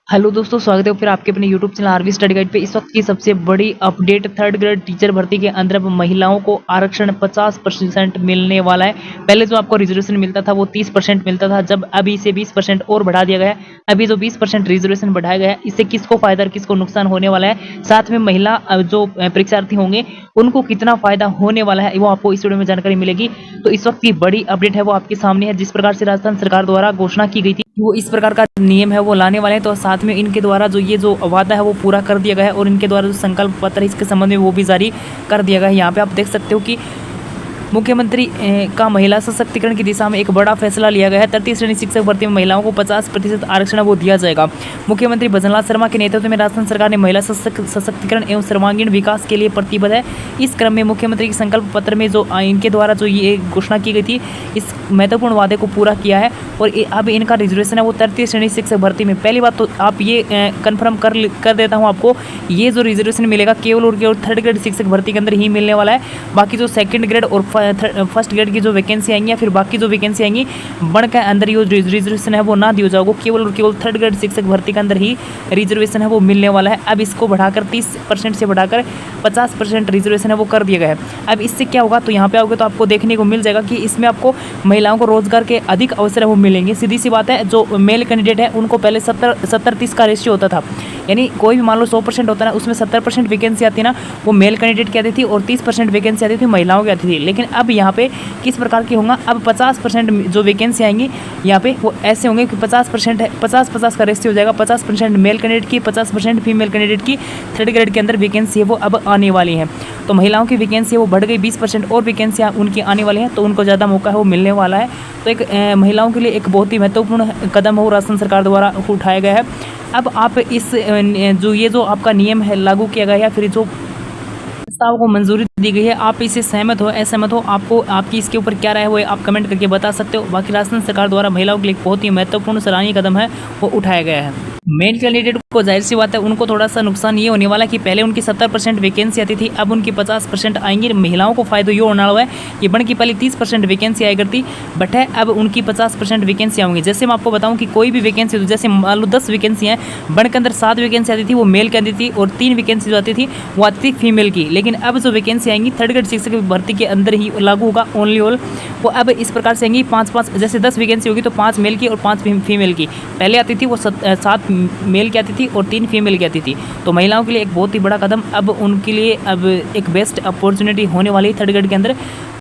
Hello दोस्तों, स्वागत है फिर आपके अपने YouTube channel RV study guide पे। इस वक्त की सबसे बड़ी अपडेट, थर्ड ग्रेड टीचर भर्ती के अंदर अब महिलाओं को आरक्षण 50% मिलने वाला है। पहले जो आपको रिजर्वेशन मिलता था वो 30% मिलता था, जब अभी इसे 20% और बढ़ा दिया गया है। अभी जो 20% रिजर्वेशन बढ़ाया गया है, इससे किसको फायदा और किसको नुकसान होने वाला है, साथ में महिला जो परीक्षार्थी होंगे उनको कितना फायदा होने वाला है, वो आपको इस वीडियो में जानकारी मिलेगी। तो इस वक्त की बड़ी अपडेट है वो आपके सामने है। जिस प्रकार से राजस्थान सरकार द्वारा घोषणा की गई थी वो इस प्रकार का नियम है वो लाने वाले हैं, तो साथ में इनके द्वारा जो ये जो वादा है वो पूरा कर दिया गया है और इनके द्वारा जो संकल्प पत्र है इसके संबंध में वो भी जारी कर दिया गया है। यहाँ पे आप देख सकते हो कि मुख्यमंत्री का महिला सशक्तिकरण की दिशा में एक बड़ा फैसला लिया गया है। तृतीय श्रेणी शिक्षक भर्ती में महिलाओं को 50% आरक्षण वो दिया जाएगा। मुख्यमंत्री भजनलाल शर्मा के नेतृत्व में राजस्थान सरकार ने महिला सशक्तिकरण एवं सर्वांगीण विकास के लिए प्रतिबद्ध है। इस क्रम में मुख्यमंत्री के संकल्प पत्र में जो इनके द्वारा जो ये घोषणा की गई थी, इस महत्वपूर्ण वादे को पूरा किया है और अब इनका रिजर्वेशन है वो तृतीय श्रेणी शिक्षक भर्ती में। पहली बात तो आप ये कन्फर्म कर देता हूँ आपको, ये जो रिजर्वेशन मिलेगा केवल और केवल थर्ड ग्रेड शिक्षक भर्ती के अंदर ही मिलने वाला है। बाकी जो सेकंड ग्रेड और फर्स्ट ग्रेड की जो वैकेंसी आएंगी या फिर बाकी जो वैकेंसी आएंगी बढ़ के अंदर ये रिजर्वेशन है वो ना दिया जाएगा, केवल और केवल थर्ड ग्रेड शिक्षक भर्ती के अंदर ही रिजर्वेशन है वो मिलने वाला है। अब इसको बढ़ाकर 30% से बढ़ाकर 50% रिजर्वेशन है वो कर दिया गया है। अब इससे क्या होगा, तो यहाँ पे आओगे तो आपको देखने को मिल जाएगा कि इसमें आपको महिलाओं को रोजगार के अधिक अवसर है वो मिलेंगे। सीधी सी बात है, जो मेल कैंडिडेट है उनको पहले 70-30 का रेशियो होता था, यानी कोई भी मान लो 100% होता है ना, उसमें 70% वैकेंसी आती ना वो मेल कैंडिडेट की आती थी और 30% वैकेंसी आती थी महिलाओं की आती थी। लेकिन अब यहाँ पे किस प्रकार की होगा, अब 50% जो वैकेंसी आएंगी यहाँ पे वो ऐसे होंगे कि 50% है, 50-50 का रेशियो हो जाएगा। 50% मेल कैंडिडेट की, 50% फीमेल कैंडिडेट की थर्ड ग्रेड के अंदर वैकेंसी है वो अब आने वाली है। तो महिलाओं की वैकेंसी है वो बढ़ गई, 20% और वैकेंसी उनकी आने वाली है, तो उनको ज़्यादा मौका है वो मिलने वाला है। तो एक महिलाओं के लिए एक बहुत ही महत्वपूर्ण कदम हो राजस्थान सरकार द्वारा उठाया गया है। अब आप इस जो ये जो आपका नियम है लागू किया गया है या फिर जो प्रस्ताव को मंजूरी दी गई है, आप इसे सहमत हो असहमत हो, आपको आपकी इसके ऊपर क्या राय है वो आप कमेंट करके बता सकते हो। बाकी राजस्थान सरकार द्वारा महिलाओं के लिए बहुत ही महत्वपूर्ण सराहनीय कदम है वो उठाया गया है। मेल कैंडिडेट को जाहिर सी बात है उनको थोड़ा सा नुकसान ये होने वाला है कि पहले उनकी 70% वैकेंसी आती थी, अब उनकी 50% आएंगी। महिलाओं को फायदा ये होने वाला है कि बन की पहले 30% वैकेंसी आया करती, बट है अब उनकी 50% वैकेंसी आएंगी। जैसे मैं आपको बताऊं कि कोई भी वैकेंसी, जैसे मान लो 10 वैकेंसी हैं, बन के अंदर 7 वैकेंसी आती थी वो मेल की आती थी और 3 वैकेंसी जो आती थी वो आती थी फीमेल की। लेकिन अब जो वैकेंसी आएंगी थर्ड ग्रेड शिक्षक भर्ती के अंदर ही लागू होगा ओनली ऑल, वो अब इस प्रकार से आएंगी 5-5, जैसे 10 वैकेंसी होगी तो 5 मेल की और 5 फीमेल की। पहले आती थी वो 7 मेल की आती थी और 3 फीमेल की आती थी। तो महिलाओं के लिए एक बहुत ही बड़ा कदम, अब उनके लिए अब एक बेस्ट अपॉर्चुनिटी होने वाली है थर्ड ग्रेड के अंदर।